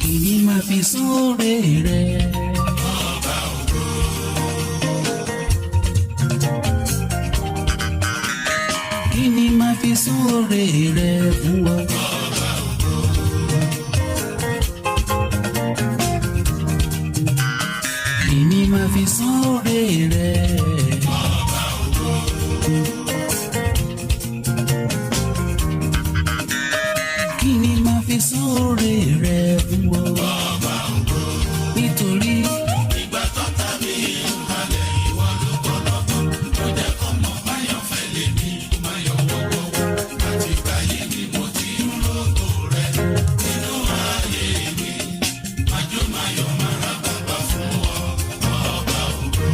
Kini máa fi sóore rẹ̀. Kini máa fi sóore rẹ̀ fún wa. Kini máa fi sóore rẹ̀. Kini máa fi sóore rẹ̀ fún wa. Nítorí ìgbà tó tàbí ìhùwàlẹ̀ ìwọ ló kọ́ lọ́gbọ́n ló jẹ́ kọ́ mọ̀ báyọ̀ fẹ́ lè ní ìmáyọ̀ wọ́wọ́ àti gbáyé ni mo ti ń lòtò rẹ̀ nínú ayé mi májò máyọ̀ mára bàbá fún ọ ọba ògo.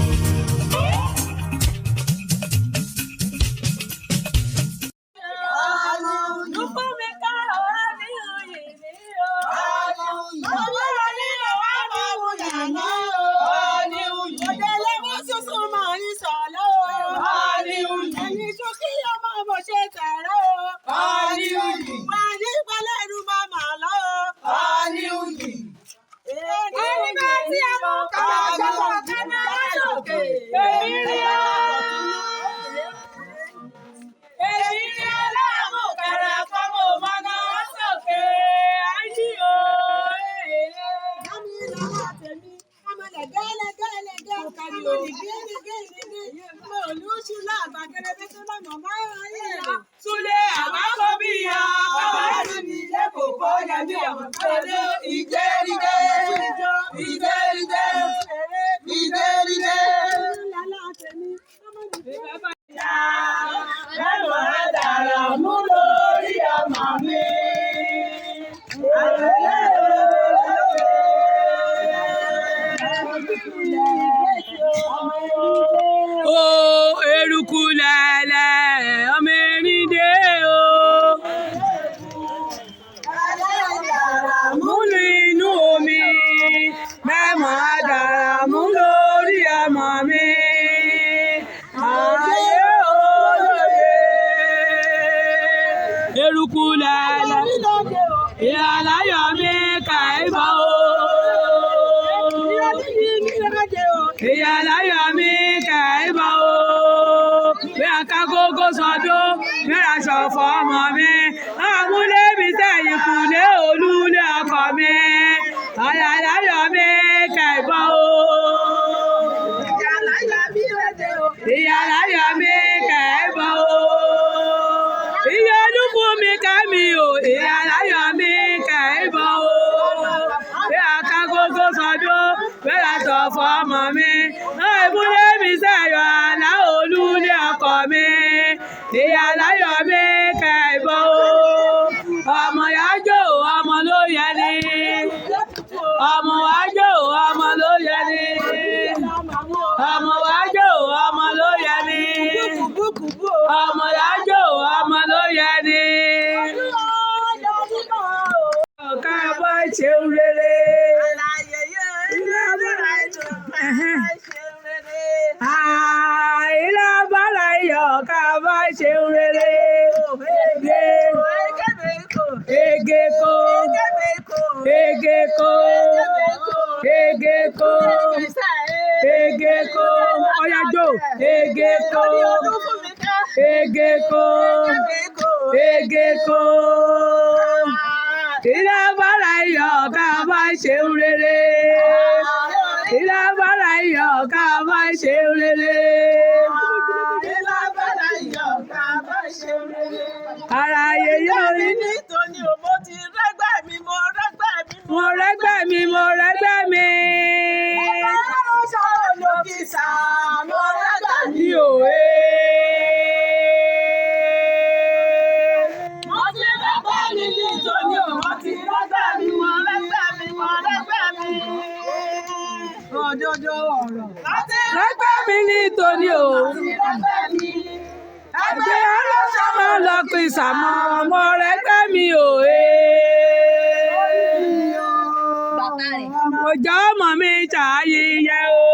Ọjọ́ ọmọ mi ṣàyẹyẹ o.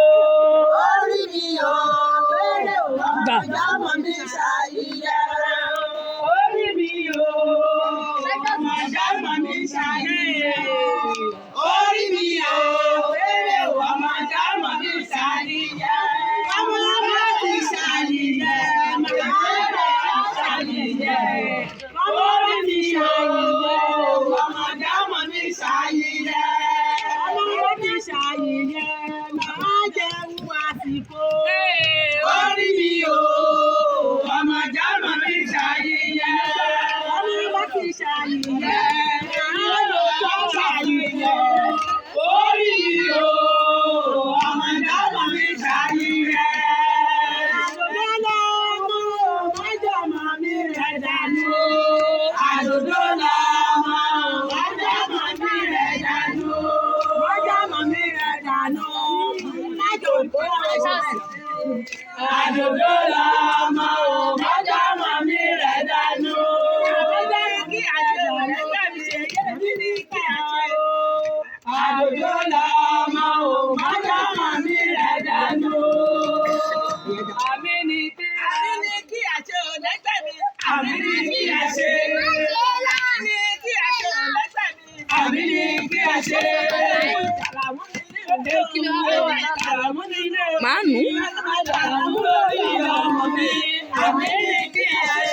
Orí mi ò fẹ́rẹ̀ o. Ọjọ́ ọmọ mi ṣàyẹyẹ o. Orí mi ò. Ọjọ́ ọmọ mi ṣàyẹyẹ o. òjò lọ́mọ ò má jọmọ mi rẹ̀ dànù. Àmì ni kí àṣẹ ò lẹ́sẹ̀ mi. Àmì ni kí àṣẹ. Àmì ni kí àṣẹ ò lẹ́sẹ̀ mi. Àmì ni kí àṣẹ. Màá nù. Àmì ni kí àṣẹ.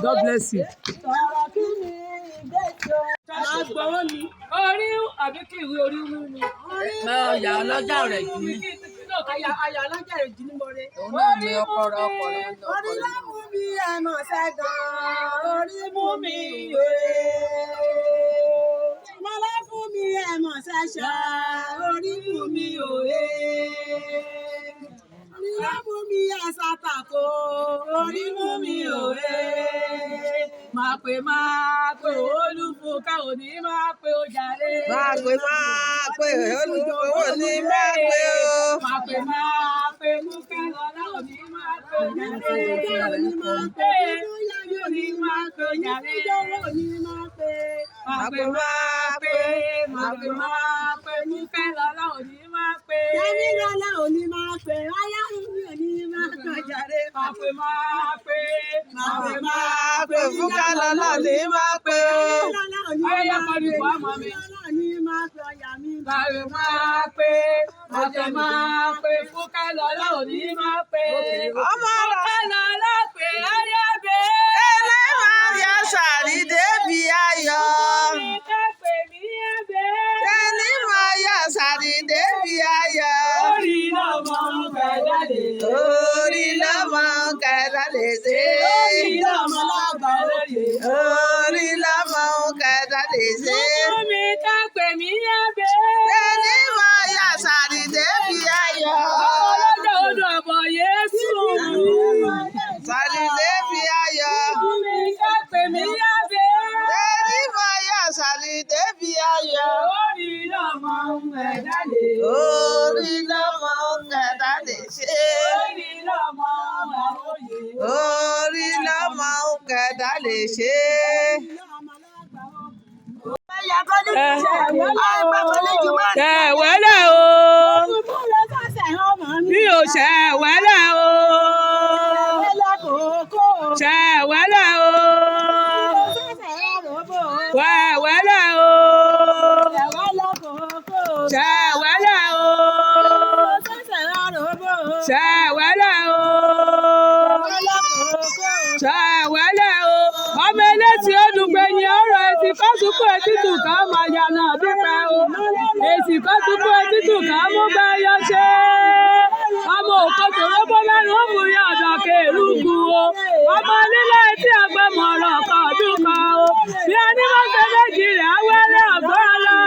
God bless you. Orí àbí kí ìwé orí mú mi. Ọ̀yà ọlọ́jà rẹ̀ jù mí. Àyà ọlọ́jà rẹ̀ jù ní mọ́rẹ́. Òun náà ní ọkọ rẹ̀. Orí ló mú mi ẹ̀mọ̀ ṣẹ́gun. Orí mú mi ìwé. Mọ́lá fún mi ẹ̀mọ̀ ṣẹ́ṣọ́. Orí mú mi òwe. Orí mú mi ẹ̀sà tàkó. Orí mú mi òwe. Máa pè Olúfúnkẹ́ òní máa pè ó jàre. Máa pè Olúfúnkẹ́ òní máa pè ó. Máa pè Lúkẹ́ lọ́lá òní máa pè ó jàre. Òní máa pè Lúyàbí òní máa pè ó jàre. Òní máa pè. Máa pè Lúkẹ́ lọ́lá òní máa pè. Yẹ́nì lọ́lá òní máa pè. Ayá òní máa pè ó jàre. Máa pè Fúnkẹ́ lọ́lá òní máa pè ó. Ayẹyẹ kọ́ni wàá mọ̀ mi. Máa pè Fúnkẹ́ lọ́lá òní máa pè. Ọmọ Fúnkẹ́ lọ́lá pè ayé bẹ́ẹ̀. Ẹlẹ́wàá yọ sàrí débi ayọ̀. Ẹni máa yọ sàrí débi ayọ̀. Orí lọ́mọ kẹ̀dálé. Orí lọ́mọ kẹ̀dálé ṣe. Orí lọ́mọ kẹ̀dálé. Orí lọ́mọ kẹ̀dálé ṣe. Ọmọ mi ká pè mí yábẹ́. Ẹni máa yọ sàrí débi ayọ̀. Ọlọ́jọ́ odò ọ̀bọ̀ Yésù. Sàrí débi ayọ̀. Ọmọ mi ká pè mí yábẹ́. Ẹni máa yọ sàrí débi ayọ̀. Orí lọ́mọ kẹ̀dálé. Orí lọ́mọ kẹ̀dálé ṣe. Orí lọ́mọ òye. Orí lọ́mọ kẹ̀dálé ṣe. Ṣẹ̀wẹ́lẹ̀ o. Mi ò ṣẹ̀wẹ́lẹ̀ o. Ṣẹ̀wẹ́lẹ̀ o. Wẹ̀wẹ́lẹ̀ o. Ṣẹ̀wẹ́lẹ̀ o. Ṣẹ̀wẹ́lẹ̀ o. Ṣẹ̀wẹ́lẹ̀ o. Ọmọ elétí odùgbẹ̀yìn ọ̀rọ̀ èsì kọ́sùkú ètìtù kan máa yànnà dúpẹ́ o. Èsì kọ́sùkú ètìtù kan mú bẹ́ẹ̀ yọ ṣe. Ọmọ òkòtò lọ́bọ́ mẹ́rin ó mú yàn ọ̀dọ̀ kèrúkú o. Ọmọ nílé tí àgbẹ̀mọ̀ràn kan ọdún kan o. Bí a ní wọ́n ṣe méjì rẹ̀ awẹ́rẹ́ ọ̀gbọ́n lọ.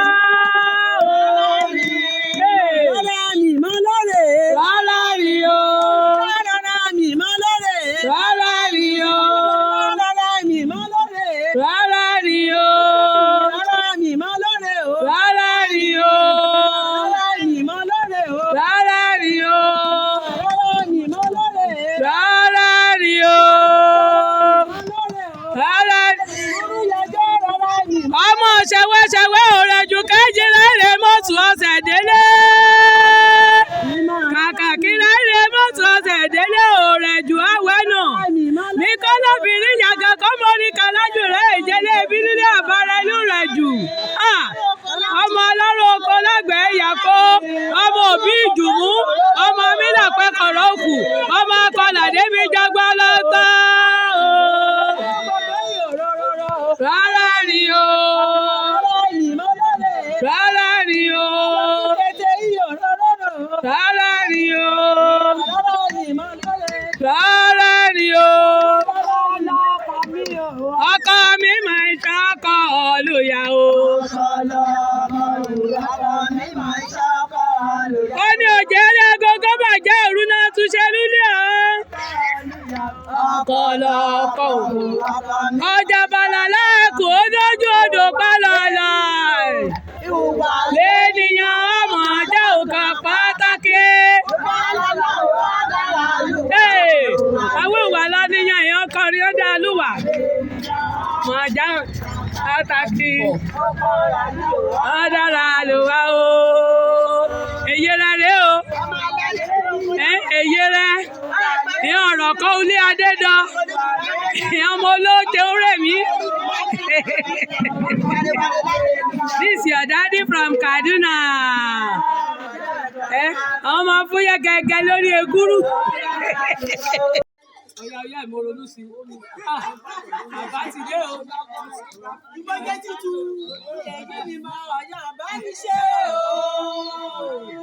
Rárá mi mọ́ lóore. Rárá mi o. Rárá mi mọ́ lóore. Rárá mi o. Rárá mi mọ́ lóore. Rárá mi o. Rárá mi mọ́ lóore o. Rárá mi o. Rárá mi mọ́ lóore o. Rárá mi o. Rárá mi mọ́ lóore. Rárá mi o. Rárá mi. Ọmọ ṣẹwẹ́ṣẹwẹ́ òrẹ́jù kẹ́jì rẹ̀ mọ́tò ọ̀sẹ̀ délé. Kàkà kí rẹ̀ mọ́tò ọ̀sẹ̀ délé òrẹ́jù àwẹ̀ náà. Ní kọ́lọ́bìnrin yàgà kọ́mọ́rí kalájù rẹ̀ ìjẹ́lé ibi nílé àbára ìlú rẹ̀ jù. Ọmọ ọlọ́run oko lágbẹ̀ẹ́ ìyàkó. Ọmọ òbí ìjùmú. Ọmọ mílà pẹ́kọ̀rọ̀ òkú. Ọmọ akọlà débi jọgbọ́ lọ́tọ́. Rárá ni o. Rárá ni o. Rárá ni o. Rárá ni o. Ọkọ mi máa ń ṣọkọ olùyàwó. ọjà balala kò dójú odò balala lẹ́nìyàn ọmọ ọjà òkà pàtàkì. àwọn ìwà lọ́nìyàn èèyàn kọrin ó dá lùwà mọ̀ ọjà pàtàkì ọ̀dàrà lùwà o èyí rẹ̀ rẹ̀ o èyí rẹ̀ ìyẹn ọ̀rọ̀ kan ilé adédán ìyẹn ọmọ olóòjẹ oré mi. This your daddy from Kaduna. Ọmọ fúyẹ́ gẹ́gẹ́ lórí egúrú. Ọya ìmọ̀rònú sí. Àbá ti dé o. Ìgbọ́jẹ́ títú. Ẹ̀mí ni máa ọ̀yá àbá ní ṣe o.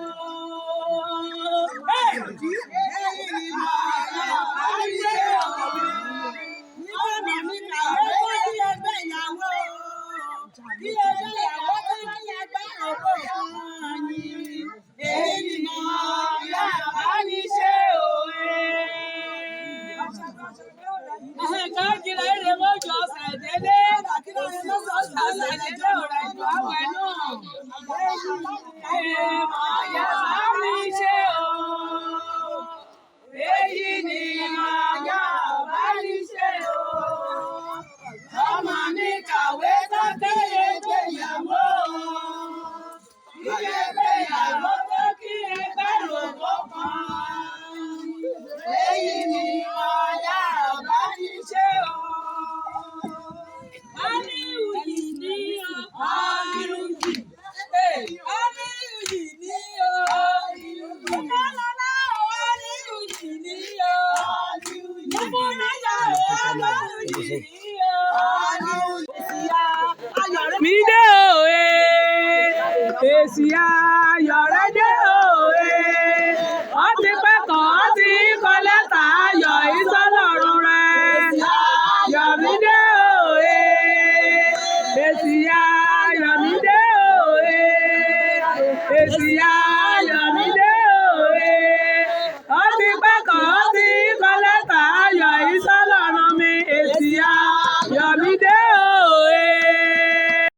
Mi dé òwe, èsì ayọ̀ rẹ̀ dé òwe. Ó ti pẹ́ kàn, ó ti kọ lẹ́tà ayọ̀ ìsọlọ́run rẹ̀. Ayọ̀ mi dé òwe, èsì ayọ̀ mi dé òwe. Èsì ayọ̀